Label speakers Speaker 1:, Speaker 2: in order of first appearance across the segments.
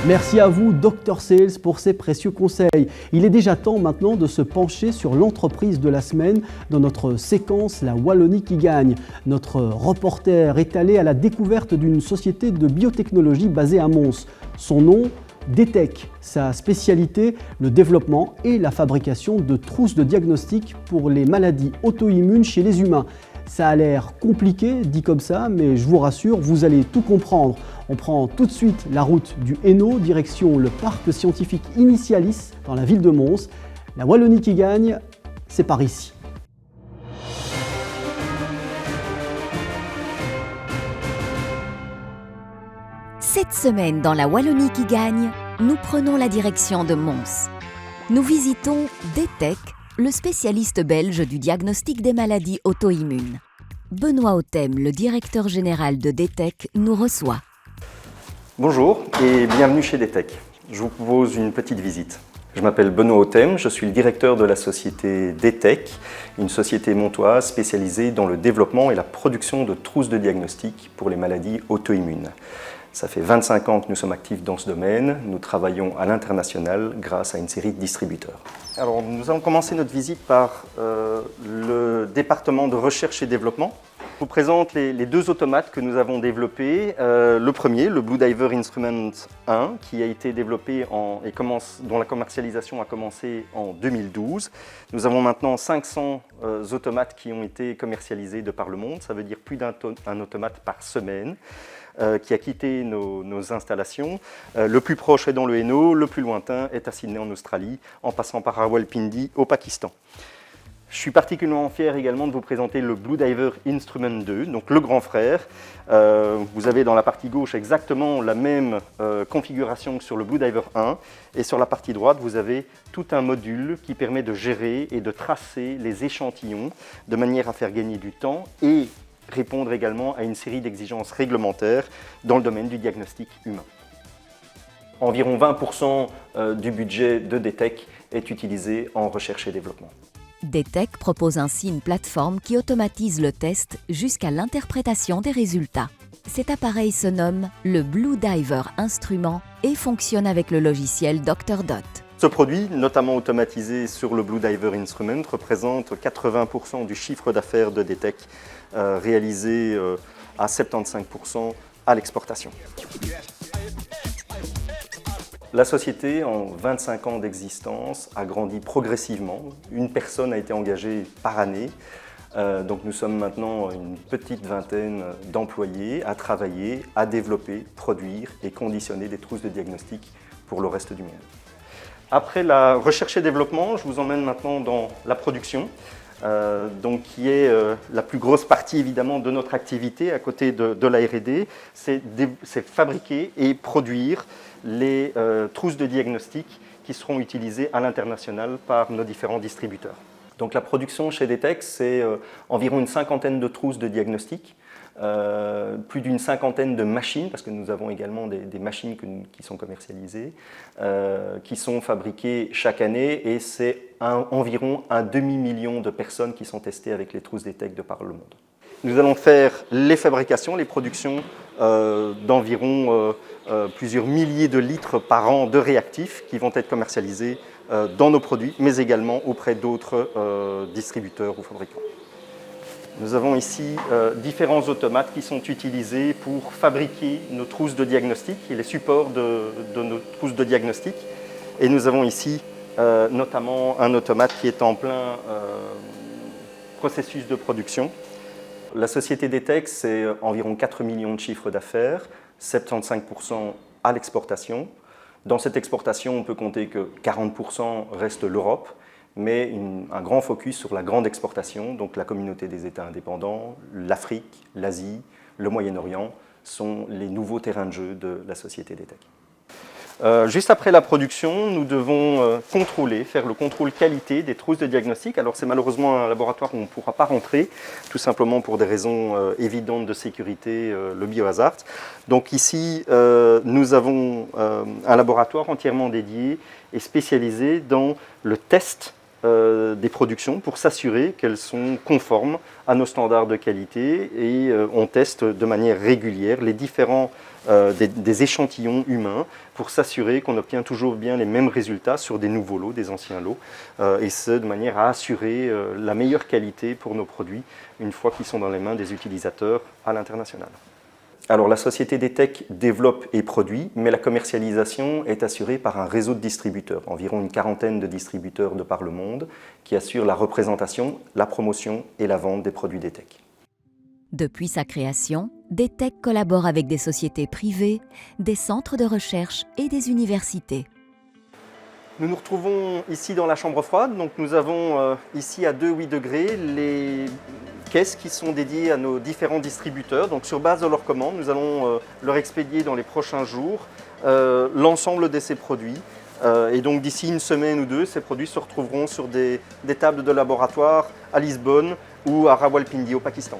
Speaker 1: Merci à vous, Dr Sales, pour ces précieux conseils. Il est déjà temps maintenant de se pencher sur l'entreprise de la semaine dans notre séquence La Wallonie qui gagne. Notre reporter est allé à la découverte d'une société de biotechnologie basée à Mons. Son nom, DTech. Sa spécialité, le développement et la fabrication de trousses de diagnostic pour les maladies auto-immunes chez les humains. Ça a l'air compliqué, dit comme ça, mais je vous rassure, vous allez tout comprendre. On prend tout de suite la route du Hainaut, direction le parc scientifique Initialis, dans la ville de Mons. La Wallonie qui gagne, c'est par ici.
Speaker 2: Cette semaine, dans la Wallonie qui gagne, nous prenons la direction de Mons. Nous visitons DTech, le spécialiste belge du diagnostic des maladies auto-immunes. Benoît Autem, le directeur général de DTech, nous reçoit.
Speaker 3: Bonjour et bienvenue chez DTech. Je vous propose une petite visite. Je m'appelle Benoît Autem, je suis le directeur de la société DTech, une société montoise spécialisée dans le développement et la production de trousses de diagnostic pour les maladies auto-immunes. Ça fait 25 ans que nous sommes actifs dans ce domaine. Nous travaillons à l'international grâce à une série de distributeurs. Alors, nous allons commencer notre visite par le département de recherche et développement. Je vous présente les deux automates que nous avons développés. Le premier, le Blue Diver Instrument 1, qui a été développé dont la commercialisation a commencé en 2012. Nous avons maintenant 500 automates qui ont été commercialisés de par le monde. Ça veut dire plus d'un automate par semaine. Qui a quitté nos installations. Le plus proche est dans le Hainaut, le plus lointain est à Sydney en Australie, en passant par Rawalpindi au Pakistan. Je suis particulièrement fier également de vous présenter le Blue Diver Instrument 2, donc le grand frère. Vous avez dans la partie gauche exactement la même configuration que sur le Blue Diver 1, et sur la partie droite, vous avez tout un module qui permet de gérer et de tracer les échantillons de manière à faire gagner du temps et répondre également à une série d'exigences réglementaires dans le domaine du diagnostic humain. Environ 20% du budget de DTech est utilisé en recherche et développement.
Speaker 2: DTech propose ainsi une plateforme qui automatise le test jusqu'à l'interprétation des résultats. Cet appareil se nomme le Blue Diver Instrument et fonctionne avec le logiciel Dr. Dot.
Speaker 3: Ce produit, notamment automatisé sur le Blue Diver Instrument, représente 80% du chiffre d'affaires de DTech, réalisé à 75% à l'exportation. La société, en 25 ans d'existence, a grandi progressivement. Une personne a été engagée par année. Donc nous sommes maintenant une petite vingtaine d'employés à travailler, à développer, produire et conditionner des trousses de diagnostic pour le reste du monde. Après la recherche et développement, je vous emmène maintenant dans la production, qui est la plus grosse partie évidemment de notre activité à côté de la R&D. C'est fabriquer et produire les trousses de diagnostic qui seront utilisées à l'international par nos différents distributeurs. Donc la production chez DTech, c'est environ une cinquantaine de trousses de diagnostic. Plus d'une cinquantaine de machines, parce que nous avons également des machines qui sont commercialisées, qui sont fabriquées chaque année, et c'est environ un demi-million de personnes qui sont testées avec les trousses DTech de par le monde. Nous allons faire les fabrications, les productions d'environ plusieurs milliers de litres par an de réactifs qui vont être commercialisés dans nos produits, mais également auprès d'autres distributeurs ou fabricants. Nous avons ici différents automates qui sont utilisés pour fabriquer nos trousses de diagnostic et les supports de nos trousses de diagnostic. Et nous avons ici notamment un automate qui est en plein processus de production. La société DTech, c'est environ 4 millions de chiffres d'affaires, 75% à l'exportation. Dans cette exportation, on peut compter que 40% reste l'Europe, mais un grand focus sur la grande exportation, donc la communauté des États indépendants, l'Afrique, l'Asie, le Moyen-Orient sont les nouveaux terrains de jeu de la société DTech. Juste après la production, nous devons faire le contrôle qualité des trousses de diagnostic. Alors c'est malheureusement un laboratoire où on ne pourra pas rentrer, tout simplement pour des raisons évidentes de sécurité, le biohazard. Donc ici, nous avons un laboratoire entièrement dédié et spécialisé dans le test des productions pour s'assurer qu'elles sont conformes à nos standards de qualité et on teste de manière régulière les différents des échantillons humains pour s'assurer qu'on obtient toujours bien les mêmes résultats sur des nouveaux lots, des anciens lots, et ce de manière à assurer la meilleure qualité pour nos produits une fois qu'ils sont dans les mains des utilisateurs à l'international. Alors la société DETEC développe et produit, mais la commercialisation est assurée par un réseau de distributeurs, environ une quarantaine de distributeurs de par le monde, qui assurent la représentation, la promotion et la vente des produits DETEC.
Speaker 2: Depuis sa création, DETEC collabore avec des sociétés privées, des centres de recherche et des universités.
Speaker 3: Nous nous retrouvons ici dans la chambre froide, donc nous avons ici à 2,8 degrés les caisses qui sont dédiées à nos différents distributeurs. Donc sur base de leur commande, nous allons leur expédier dans les prochains jours l'ensemble de ces produits. Et donc d'ici une semaine ou deux, ces produits se retrouveront sur des tables de laboratoire à Lisbonne ou à Rawalpindi au Pakistan.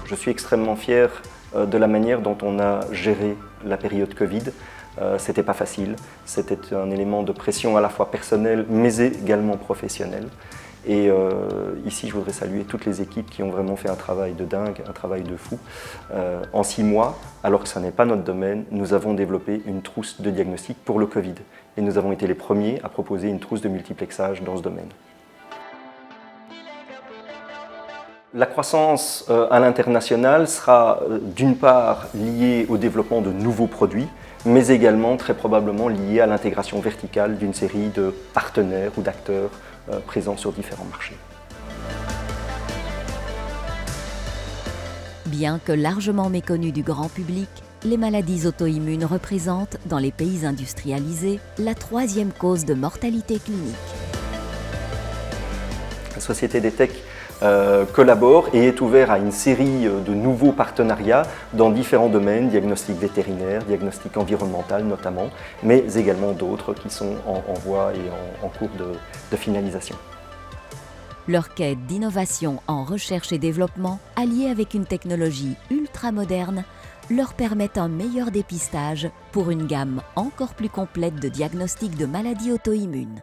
Speaker 3: Je suis extrêmement fier de la manière dont on a géré la période Covid. C'était pas facile, c'était un élément de pression à la fois personnelle mais également professionnelle. Et ici, je voudrais saluer toutes les équipes qui ont vraiment fait un travail de dingue, un travail de fou. En 6 mois, alors que ce n'est pas notre domaine, nous avons développé une trousse de diagnostic pour le Covid. Et nous avons été les premiers à proposer une trousse de multiplexage dans ce domaine. La croissance à l'international sera d'une part liée au développement de nouveaux produits, mais également très probablement liée à l'intégration verticale d'une série de partenaires ou d'acteurs présents sur différents marchés.
Speaker 2: Bien que largement méconnues du grand public, les maladies auto-immunes représentent, dans les pays industrialisés, la 3e cause de mortalité clinique.
Speaker 3: La société DETEC collabore et est ouvert à une série de nouveaux partenariats dans différents domaines, diagnostic vétérinaire, diagnostic environnemental notamment, mais également d'autres qui sont en voie et en cours de finalisation.
Speaker 2: Leur quête d'innovation en recherche et développement, alliée avec une technologie ultra moderne, leur permet un meilleur dépistage pour une gamme encore plus complète de diagnostics de maladies auto-immunes.